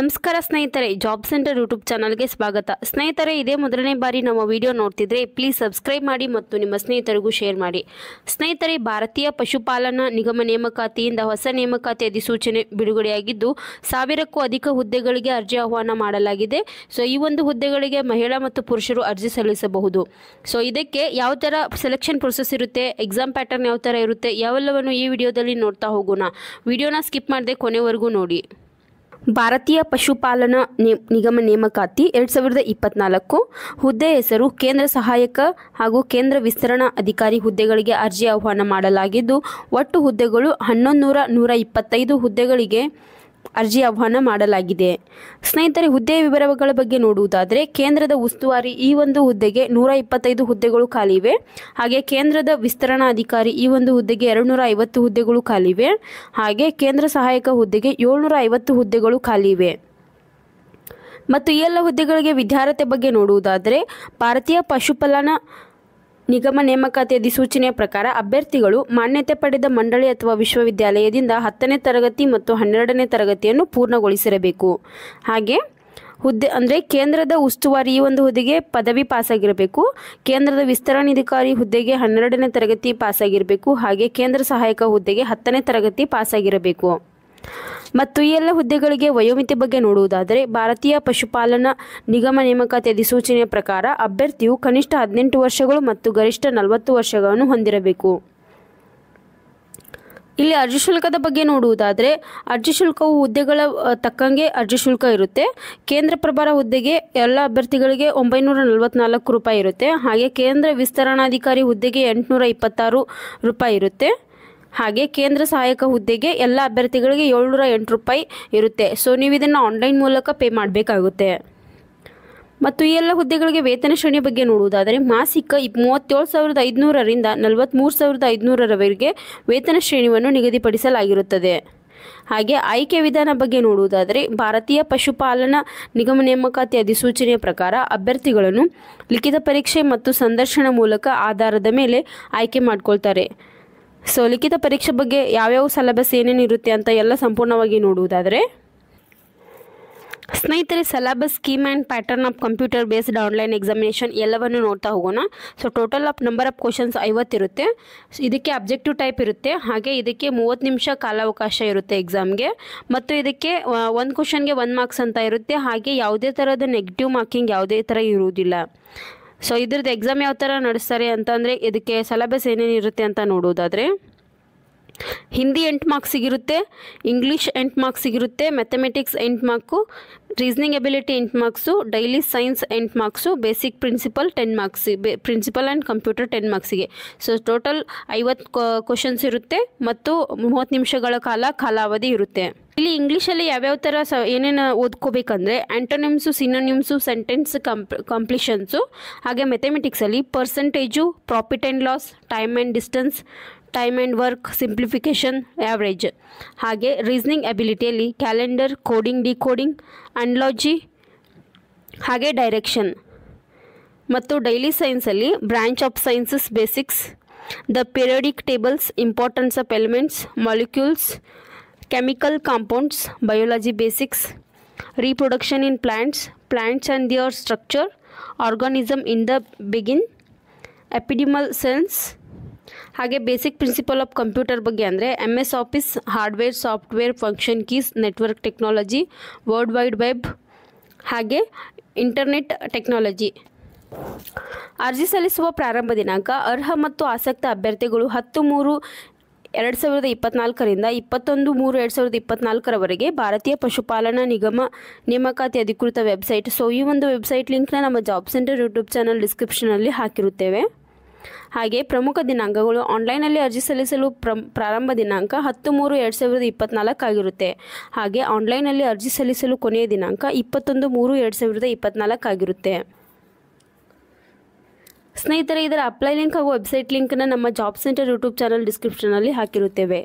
ನಮಸ್ಕಾರ ಸ್ನೇಹಿತರೆ, job centre YouTube ಚಾನಲ್ಗೆ ಸ್ವಾಗತ. ಸ್ನೇಹಿತರೆ, ಇದೇ ಮೊದಲನೇ ಬಾರಿ ನಮ್ಮ ವಿಡಿಯೋ ನೋಡ್ತಿದ್ರೆ ಪ್ಲೀಸ್ ಸಬ್ಸ್ಕ್ರೈಬ್ ಮಾಡಿ ಮತ್ತು ನಿಮ್ಮ ಸ್ನೇಹಿತರಿಗೂ ಶೇರ್ ಮಾಡಿ. ಸ್ನೇಹಿತರೆ, ಭಾರತೀಯ ಪಶುಪಾಲನಾ ನಿಗಮ ನೇಮಕಾತಿಯಿಂದ ಹೊಸ ನೇಮಕಾತಿ ಅಧಿಸೂಚನೆ ಬಿಡುಗಡೆಯಾಗಿದ್ದು 1000ಕ್ಕೂ ಅಧಿಕ ಹುದ್ದೆಗಳಿಗೆ ಅರ್ಜಿ ಆಹ್ವಾನ ಮಾಡಲಾಗಿದೆ. ಈ ಒಂದು ಹುದ್ದೆಗಳಿಗೆ ಮಹಿಳಾ ಮತ್ತು ಪುರುಷರು ಅರ್ಜಿ ಸಲ್ಲಿಸಬಹುದು. ಇದಕ್ಕೆ ಯಾವ ಥರ ಸೆಲೆಕ್ಷನ್ ಪ್ರೊಸೆಸ್ ಇರುತ್ತೆ, ಎಕ್ಸಾಮ್ ಪ್ಯಾಟರ್ನ್ ಯಾವ ಥರ ಇರುತ್ತೆ, ಯಾವೆಲ್ಲವನ್ನು ಈ ವಿಡಿಯೋದಲ್ಲಿ ನೋಡ್ತಾ ಹೋಗೋಣ. ವಿಡಿಯೋನ ಸ್ಕಿಪ್ ಮಾಡದೆ ಕೊನೆವರೆಗೂ ನೋಡಿ. ಭಾರತೀಯ ಪಶುಪಾಲನಾ ನಿಗಮ ನೇಮಕಾತಿ 2024 ಹುದ್ದೆ ಹೆಸರು ಕೇಂದ್ರ ಸಹಾಯಕ ಹಾಗೂ ಕೇಂದ್ರ ವಿಸ್ತರಣಾ ಅಧಿಕಾರಿ ಹುದ್ದೆಗಳಿಗೆ ಅರ್ಜಿ ಆಹ್ವಾನ ಮಾಡಲಾಗಿದ್ದು, ಒಟ್ಟು ಹುದ್ದೆಗಳು 1125 ಹುದ್ದೆಗಳಿಗೆ ಅರ್ಜಿ ಆಹ್ವಾನ ಮಾಡಲಾಗಿದೆ. ಸ್ನೇಹಿತರೆ, ಹುದ್ದೆಯ ವಿವರಗಳ ಬಗ್ಗೆ ನೋಡುವುದಾದರೆ ಕೇಂದ್ರದ ಉಸ್ತುವಾರಿ ಈ ಒಂದು ಹುದ್ದೆಗೆ 125 ಹುದ್ದೆಗಳು ಖಾಲಿವೆ. ಹಾಗೆ ಕೇಂದ್ರದ ವಿಸ್ತರಣಾ ಅಧಿಕಾರಿ ಈ ಒಂದು ಹುದ್ದೆಗೆ 250 ಹುದ್ದೆಗಳು ಖಾಲಿವೆ. ಹಾಗೆ ಕೇಂದ್ರ ಸಹಾಯಕ ಹುದ್ದೆಗೆ 750 ಹುದ್ದೆಗಳು ಖಾಲಿವೆ. ಮತ್ತು ಈ ಎಲ್ಲ ಹುದ್ದೆಗಳಿಗೆ ವಿದ್ಯಾರ್ಹತೆ ಬಗ್ಗೆ ನೋಡುವುದಾದರೆ ಭಾರತೀಯ ಪಶುಪಾಲನಾ ನಿಗಮ ನೇಮಕಾತಿ ಅಧಿಸೂಚನೆಯ ಪ್ರಕಾರ ಅಭ್ಯರ್ಥಿಗಳು ಮಾನ್ಯತೆ ಪಡೆದ ಮಂಡಳಿ ಅಥವಾ ವಿಶ್ವವಿದ್ಯಾಲಯದಿಂದ 10ನೇ ತರಗತಿ ಮತ್ತು 12ನೇ ತರಗತಿಯನ್ನು ಪೂರ್ಣಗೊಳಿಸಿರಬೇಕು. ಹಾಗೆ ಹುದ್ದೆ ಅಂದರೆ ಕೇಂದ್ರದ ಉಸ್ತುವಾರಿ ಈ ಒಂದು ಹುದ್ದೆಗೆ ಪದವಿ ಪಾಸಾಗಿರಬೇಕು. ಕೇಂದ್ರದ ವಿಸ್ತರಣಾಧಿಕಾರಿ ಹುದ್ದೆಗೆ 12ನೇ ತರಗತಿ ಪಾಸಾಗಿರಬೇಕು. ಹಾಗೆ ಕೇಂದ್ರ ಸಹಾಯಕ ಹುದ್ದೆಗೆ 10ನೇ ತರಗತಿ ಪಾಸಾಗಿರಬೇಕು. ಮತ್ತು ಈ ಎಲ್ಲ ಹುದ್ದೆಗಳಿಗೆ ವಯೋಮಿತಿ ಬಗ್ಗೆ ನೋಡುವುದಾದರೆ ಭಾರತೀಯ ಪಶುಪಾಲನಾ ನಿಗಮ ನೇಮಕಾತಿ ಅಧಿಸೂಚನೆಯ ಪ್ರಕಾರ ಅಭ್ಯರ್ಥಿಯು ಕನಿಷ್ಠ 18 ವರ್ಷಗಳು ಮತ್ತು ಗರಿಷ್ಠ 40 ವರ್ಷಗಳನ್ನು ಹೊಂದಿರಬೇಕು. ಇಲ್ಲಿ ಅರ್ಜಿ ಶುಲ್ಕದ ಬಗ್ಗೆ ನೋಡುವುದಾದರೆ ಅರ್ಜಿ ಶುಲ್ಕವು ಹುದ್ದೆಗಳ ತಕ್ಕಂಗೆ ಅರ್ಜಿ ಶುಲ್ಕ ಇರುತ್ತೆ. ಕೇಂದ್ರ ಪ್ರಭಾರ ಹುದ್ದೆಗೆ ಎಲ್ಲ ಅಭ್ಯರ್ಥಿಗಳಿಗೆ 944 ರೂಪಾಯಿ ಇರುತ್ತೆ. ಹಾಗೆ ಕೇಂದ್ರ ವಿಸ್ತರಣಾಧಿಕಾರಿ ಹುದ್ದೆಗೆ 826 ರೂಪಾಯಿ ಇರುತ್ತೆ. ಹಾಗೆ ಕೇಂದ್ರ ಸಹಾಯಕ ಹುದ್ದೆಗೆ ಎಲ್ಲ ಅಭ್ಯರ್ಥಿಗಳಿಗೆ 708 ರೂಪಾಯಿ ಇರುತ್ತೆ. ನೀವು ಇದನ್ನು ಆನ್ಲೈನ್ ಮೂಲಕ ಪೇ ಮಾಡಬೇಕಾಗುತ್ತೆ. ಮತ್ತು ಈ ಎಲ್ಲ ಹುದ್ದೆಗಳಿಗೆ ವೇತನ ಶ್ರೇಣಿ ಬಗ್ಗೆ ನೋಡುವುದಾದರೆ ಮಾಸಿಕ 37,500ರಿಂದ 43,500ರವರೆಗೆ ವೇತನ ಶ್ರೇಣಿಯನ್ನು ನಿಗದಿಪಡಿಸಲಾಗಿರುತ್ತದೆ. ಹಾಗೆ ಆಯ್ಕೆ ವಿಧಾನ ಬಗ್ಗೆ ನೋಡುವುದಾದರೆ ಭಾರತೀಯ ಪಶುಪಾಲನಾ ನಿಗಮ ನೇಮಕಾತಿ ಅಧಿಸೂಚನೆಯ ಪ್ರಕಾರ ಅಭ್ಯರ್ಥಿಗಳನ್ನು ಲಿಖಿತ ಪರೀಕ್ಷೆ ಮತ್ತು ಸಂದರ್ಶನ ಮೂಲಕ ಆಧಾರದ ಮೇಲೆ ಆಯ್ಕೆ ಮಾಡಿಕೊಳ್ತಾರೆ. ಲಿಖಿತ ಪರೀಕ್ಷೆ ಬಗ್ಗೆ ಯಾವ್ಯಾವ ಸಿಲೆಬಸ್ ಏನೇನು ಇರುತ್ತೆ ಅಂತ ಎಲ್ಲ ಸಂಪೂರ್ಣವಾಗಿ ನೋಡುವುದಾದರೆ ಸ್ನೇಹಿತರೆ, syllabus, scheme and pattern of computer based online examination ಎಲ್ಲವನ್ನು ನೋಡ್ತಾ ಹೋಗೋಣ. Total of number of questions 50 ಇರುತ್ತೆ. ಇದಕ್ಕೆ ಅಬ್ಜೆಕ್ಟಿವ್ ಟೈಪ್ ಇರುತ್ತೆ. ಹಾಗೆ ಇದಕ್ಕೆ 30 ನಿಮಿಷ ಕಾಲಾವಕಾಶ ಇರುತ್ತೆ ಎಕ್ಸಾಮ್ಗೆ. ಮತ್ತು ಇದಕ್ಕೆ ಒಂದು ಕ್ವಶನ್ಗೆ 1 ಮಾರ್ಕ್ಸ್ ಅಂತ ಇರುತ್ತೆ. ಹಾಗೆ ಯಾವುದೇ ಥರದ ನೆಗೆಟಿವ್ ಮಾರ್ಕಿಂಗ್ ಯಾವುದೇ ಥರ ಇರುವುದಿಲ್ಲ. ಇದ್ರದ್ದು ಎಕ್ಸಾಮ್ ಯಾವ ಥರ ನಡೆಸ್ತಾರೆ ಅಂತಂದರೆ ಇದಕ್ಕೆ ಸಿಲೆಬಸ್ ಏನೇನು ಇರುತ್ತೆ ಅಂತ ನೋಡೋದಾದರೆ ಹಿಂದಿ 8 ಮಾರ್ಕ್ಸಿಗಿರುತ್ತೆ, ಇಂಗ್ಲೀಷ್ 8 ಮಾರ್ಕ್ಸಿಗಿರುತ್ತೆ, mathematics 8 marks, reasoning ability 8 marks, daily science 8 marks, basic principle 10 marks, principle and computer 10 ಮಾರ್ಕ್ಸಿಗೆ. ಟೋಟಲ್ 50 ಕ್ವಶನ್ಸ್ ಇರುತ್ತೆ ಮತ್ತು 30 ನಿಮಿಷಗಳ ಕಾಲಾವಧಿ ಇರುತ್ತೆ. ಇಲ್ಲಿ ಇಂಗ್ಲೀಷಲ್ಲಿ ಯಾವ್ಯಾವ ಥರ ಏನೇನು ಓದ್ಕೋಬೇಕಂದ್ರೆ ಆ್ಯಂಟೋನಿಮ್ಸು, ಸಿನೋನಿಮ್ಸು, ಸೆಂಟೆನ್ಸ್ ಕಂಪ್ಲೀಷನ್ಸು. ಹಾಗೆ ಮೆಥಮೆಟಿಕ್ಸಲ್ಲಿ percentage, profit and loss, time and distance, time and work, simplification, average. ಹಾಗೆ ರೀಸನಿಂಗ್ ಎಬಿಲಿಟಿಯಲ್ಲಿ ಕ್ಯಾಲೆಂಡರ್, ಕೋಡಿಂಗ್, ಡಿಕೋಡಿಂಗ್, ಅನಾಲಜಿ, ಹಾಗೆ ಡೈರೆಕ್ಷನ್. ಮತ್ತು ಡೈಲಿ ಸೈನ್ಸಲ್ಲಿ branch of sciences basics, the periodic tables, importance of elements, molecules, chemical compounds, biology basics, reproduction in plants and their structure, organism in the begin, epidermal cells. ಹಾಗೆ basic principle of computer ಬಗ್ಗೆ ಅಂದರೆ MS office, hardware, software, function keys, network technology, world wide web, ಹಾಗೆ internet technology. ಅರ್ಜಿ ಸಲ್ಲಿಸುವ ಪ್ರಾರಂಭ ದಿನಾಂಕ ಅರ್ಹ ಮತ್ತು ಆಸಕ್ತ ಅಭ್ಯರ್ಥಿಗಳು 10/3/2024ರಿಂದ 21/3/2024ರವರೆಗೆ ಭಾರತೀಯ ಪಶುಪಾಲನಾ ನಿಗಮ ನೇಮಕಾತಿ ಅಧಿಕೃತ ವೆಬ್ಸೈಟ್. ಈ ಒಂದು ವೆಬ್ಸೈಟ್ ಲಿಂಕ್ನ ನಮ್ಮ ಜಾಬ್ ಸೆಂಟರ್ ಯೂಟ್ಯೂಬ್ ಚಾನಲ್ ಡಿಸ್ಕ್ರಿಪ್ಷನಲ್ಲಿ ಹಾಕಿರುತ್ತೇವೆ. ಹಾಗೆ ಪ್ರಮುಖ ದಿನಾಂಕಗಳು ಆನ್ಲೈನಲ್ಲಿ ಅರ್ಜಿ ಸಲ್ಲಿಸಲು ಪ್ರಾರಂಭ ದಿನಾಂಕ 10/3/2024 ಆಗಿರುತ್ತೆ. ಹಾಗೆ ಆನ್ಲೈನಲ್ಲಿ ಅರ್ಜಿ ಸಲ್ಲಿಸಲು ಕೊನೆಯ ದಿನಾಂಕ 21/3/2024 ಆಗಿರುತ್ತೆ. ಸ್ನೇಹಿತರೆ, ಇದರ ಅಪ್ಲೈ ಲಿಂಕ್ ಹಾಗೂ ವೆಬ್ಸೈಟ್ ಲಿಂಕ್ನ ನಮ್ಮ ಜಾಬ್ ಸೆಂಟರ್ ಯೂಟ್ಯೂಬ್ ಚಾನಲ್ ಡಿಸ್ಕ್ರಿಪ್ಷನಲ್ಲಿ ಹಾಕಿರುತ್ತೇವೆ.